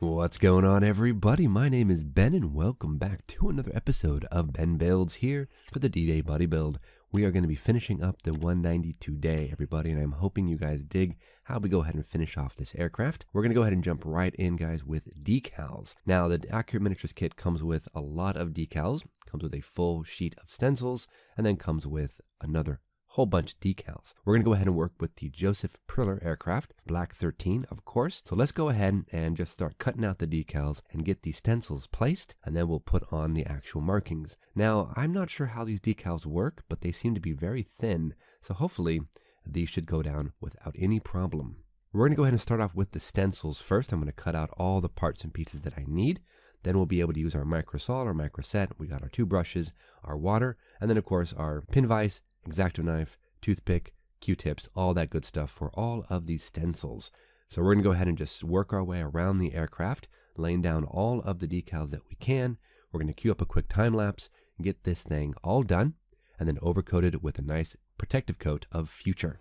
What's going on, everybody? My name is Ben and welcome back to another episode of Ben Builds here for the D-Day Buddy Build. We are going to be finishing up the 190 today, everybody, and I'm hoping you guys dig how we go ahead and finish off this aircraft. We're going to go ahead and jump right in, guys, with decals. Now, the Accurate Miniatures kit comes with a lot of decals, comes with a full sheet of stencils, and then comes with another whole bunch of decals. We're going to go ahead and work with the Joseph Priller aircraft, Black 13, of course. So let's go ahead and just start cutting out the decals and get these stencils placed, and then we'll put on the actual markings. Now, I'm not sure how these decals work, but they seem to be very thin, so hopefully these should go down without any problem. We're going to go ahead and start off with the stencils first. I'm going to cut out all the parts and pieces that I need. Then we'll be able to use our microsol or microset. We got our two brushes, our water, and then of course our pin vise, X-Acto knife, toothpick, Q-tips, all that good stuff for all of these stencils. So we're going to go ahead and just work our way around the aircraft, laying down all of the decals that we can. We're going to queue up a quick time lapse, get this thing all done, and then overcoat it with a nice protective coat of Future.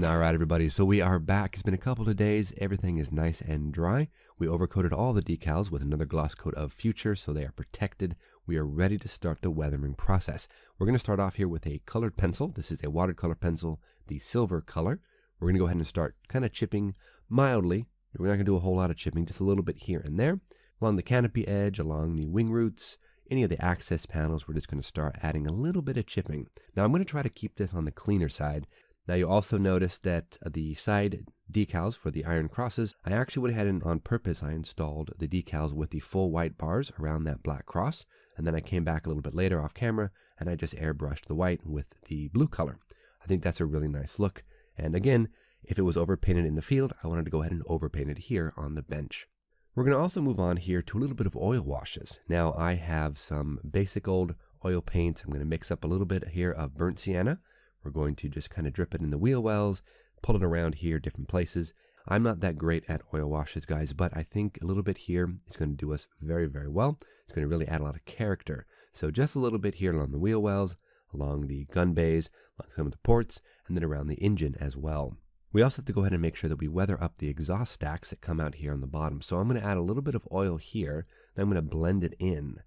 All right, everybody, so we are back. It's been a couple of days. Everything is nice and dry. We overcoated all the decals with another gloss coat of Future, so they are protected. We are ready to start the weathering process. We're going to start off here with a colored pencil. This is a watercolor pencil, the silver color. We're going to go ahead and start kind of chipping mildly. We're not going to do a whole lot of chipping, just a little bit here and there. Along the canopy edge, along the wing roots, any of the access panels, we're just going to start adding a little bit of chipping. Now, I'm going to try to keep this on the cleaner side. Now you'll also notice that the side decals for the iron crosses, I actually went ahead and on purpose I installed the decals with the full white bars around that black cross, and then I came back a little bit later off camera and I just airbrushed the white with the blue color. I think that's a really nice look, and again, if it was overpainted in the field, I wanted to go ahead and overpaint it here on the bench. We're going to also move on here to a little bit of oil washes. Now I have some basic old oil paints. I'm going to mix up a little bit here of burnt sienna. We're going to just kind of drip it in the wheel wells, pull it around here, different places. I'm not that great at oil washes, guys, but I think a little bit here is going to do us very, very well. It's going to really add a lot of character. So just a little bit here along the wheel wells, along the gun bays, along some of the ports, and then around the engine as well. We also have to go ahead and make sure that we weather up the exhaust stacks that come out here on the bottom. So I'm going to add a little bit of oil here, and I'm going to blend it in.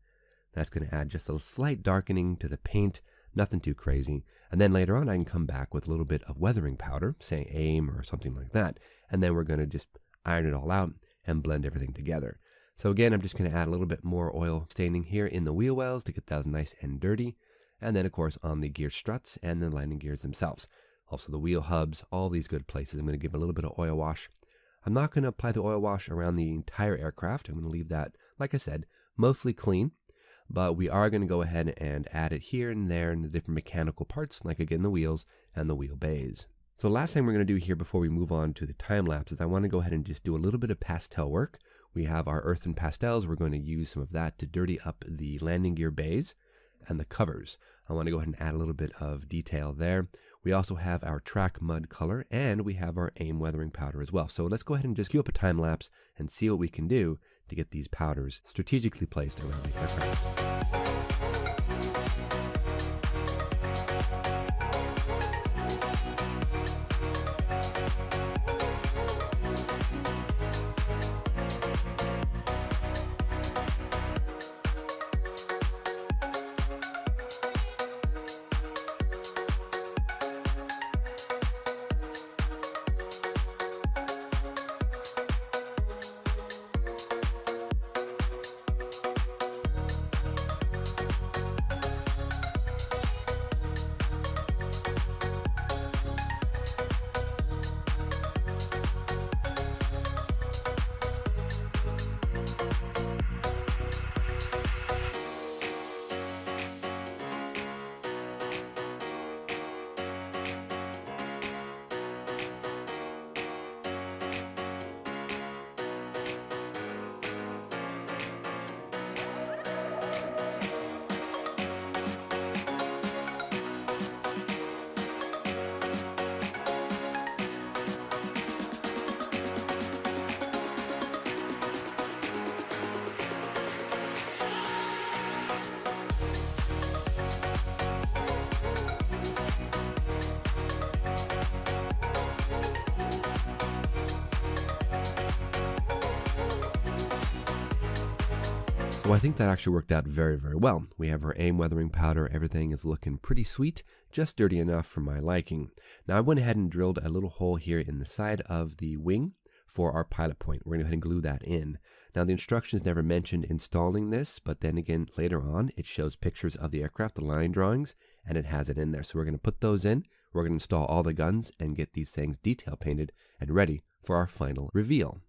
That's going to add just a slight darkening to the paint. Nothing too crazy. And then later on, I can come back with a little bit of weathering powder, say AIM or something like that. And then we're going to just iron it all out and blend everything together. So again, I'm just going to add a little bit more oil staining here in the wheel wells to get those nice and dirty. and then of course on the gear struts and the landing gears themselves. Also the wheel hubs, all these good places. I'm going to give a little bit of oil wash. I'm not going to apply the oil wash around the entire aircraft. I'm going to leave that, like I said, mostly clean. But we are going to go ahead and add it here and there in the different mechanical parts, like again the wheels and the wheel bays. So last thing we're going to do here before we move on to the time lapse is I want to go ahead and just do a little bit of pastel work. We have our earthen pastels. We're going to use some of that to dirty up the landing gear bays and the covers. I want to go ahead and add a little bit of detail there. We also have our track mud color, and we have our aim weathering powder as well. So let's go ahead and just cue up a time lapse and see what we can do to get these powders strategically placed around the aircraft. So I think that actually worked out very, very well. We have our aim weathering powder. Everything is looking pretty sweet, just dirty enough for my liking. Now I went ahead and drilled a little hole here in the side of the wing for our pilot point. We're going to go ahead and glue that in. Now the instructions never mentioned installing this, but then again later on it shows pictures of the aircraft, the line drawings, and it has it in there. So we're going to put those in. We're going to install all the guns and get these things detail painted and ready for our final reveal.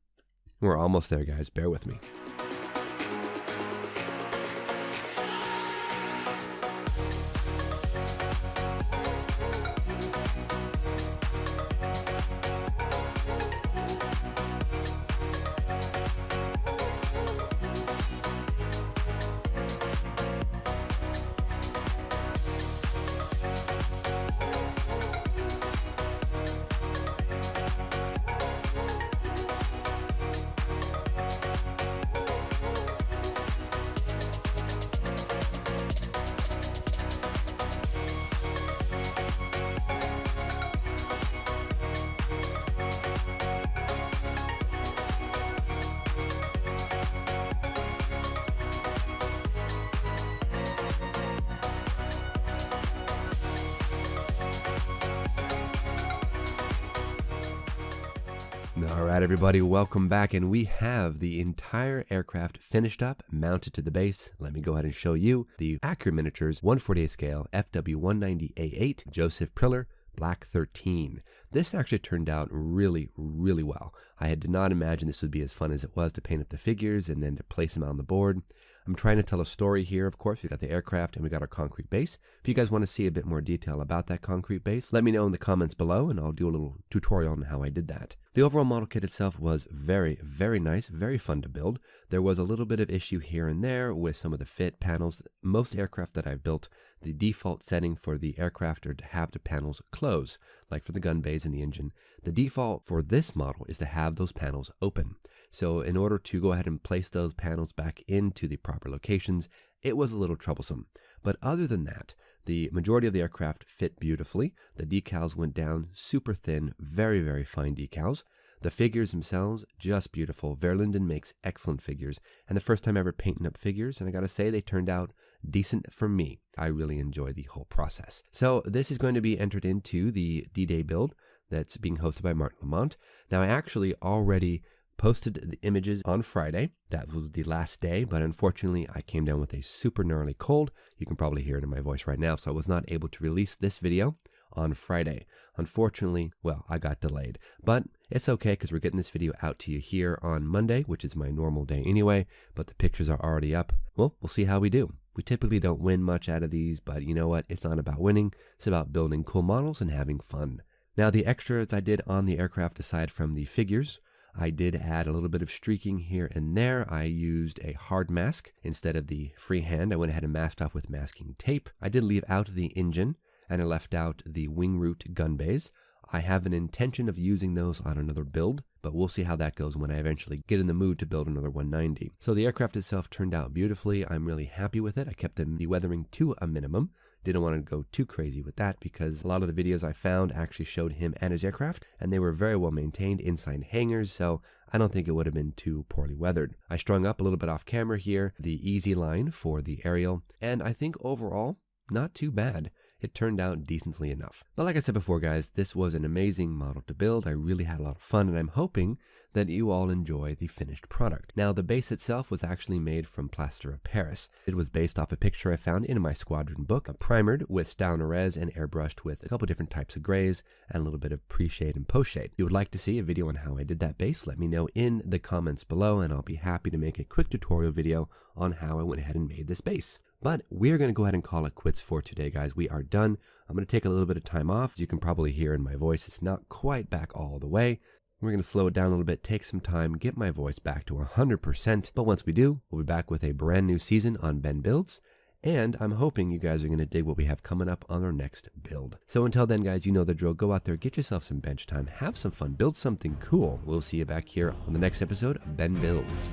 We're almost there, guys. Bear with me. Alright everybody, welcome back, and we have the entire aircraft finished up, mounted to the base. Let me go ahead and show you the Accurate Miniatures 140A scale FW190A-8 Joseph Priller Black 13. This actually turned out really, really well. I did not imagine this would be as fun as it was to paint up the figures and then to place them on the board. I'm trying to tell a story here, of course. We got the aircraft and we got our concrete base. If you guys want to see a bit more detail about that concrete base, let me know in the comments below and I'll do a little tutorial on how I did that. The overall model kit itself was very, very nice, very fun to build. There was a little bit of issue here and there with some of the fit panels. Most aircraft that I've built, the default setting for the aircraft are to have the panels close, like for the gun bays and the engine. The default for this model is to have those panels open. So in order to go ahead and place those panels back into the proper locations, it was a little troublesome. But other than that, the majority of the aircraft fit beautifully. The decals went down super thin, very, very fine decals. The figures themselves, just beautiful. Verlinden makes excellent figures. And the first time ever painting up figures, and I gotta say, they turned out decent for me. I really enjoyed the whole process. So this is going to be entered into the D-Day build that's being hosted by Martin Lamont. Now I actually already Posted the images on Friday. That was the last day, but unfortunately I came down with a super gnarly cold. You can probably hear it in my voice right now, so I was not able to release this video on Friday. Unfortunately, well, I got delayed, but it's okay because we're getting this video out to you here on Monday, which is my normal day anyway, but the pictures are already up. Well, we'll see how we do. We typically don't win much out of these, but you know what? It's not about winning. It's about building cool models and having fun. Now, the extras I did on the aircraft, aside from the figures, I did add a little bit of streaking here and there. I used a hard mask instead of the freehand. I went ahead and masked off with masking tape. I did leave out the engine, and I left out the wing root gun bays. I have an intention of using those on another build, but we'll see how that goes when I eventually get in the mood to build another 190. So the aircraft itself turned out beautifully. I'm really happy with it. I kept the weathering to a minimum. Didn't want to go too crazy with that because a lot of the videos I found actually showed him and his aircraft, and they were very well maintained inside hangars, so I don't think it would have been too poorly weathered. I strung up a little bit off camera here, the easy line for the aerial, and I think overall, not too bad. It turned out decently enough. But like I said before, guys, this was an amazing model to build. I really had a lot of fun, and I'm hoping that you all enjoy the finished product. Now, the base itself was actually made from plaster of Paris. It was based off a picture I found in my squadron book, primered with Staunerez and airbrushed with a couple different types of grays and a little bit of pre-shade and post-shade. If you would like to see a video on how I did that base, let me know in the comments below, and I'll be happy to make a quick tutorial video on how I went ahead and made this base. But we're going to go ahead and call it quits for today, guys. We are done. I'm going to take a little bit of time off. As you can probably hear in my voice, it's not quite back all the way. We're going to slow it down a little bit, take some time, get my voice back to 100%. But once we do, we'll be back with a brand new season on Ben Builds. And I'm hoping you guys are going to dig what we have coming up on our next build. So until then, guys, you know the drill. Go out there, get yourself some bench time, have some fun, build something cool. We'll see you back here on the next episode of Ben Builds.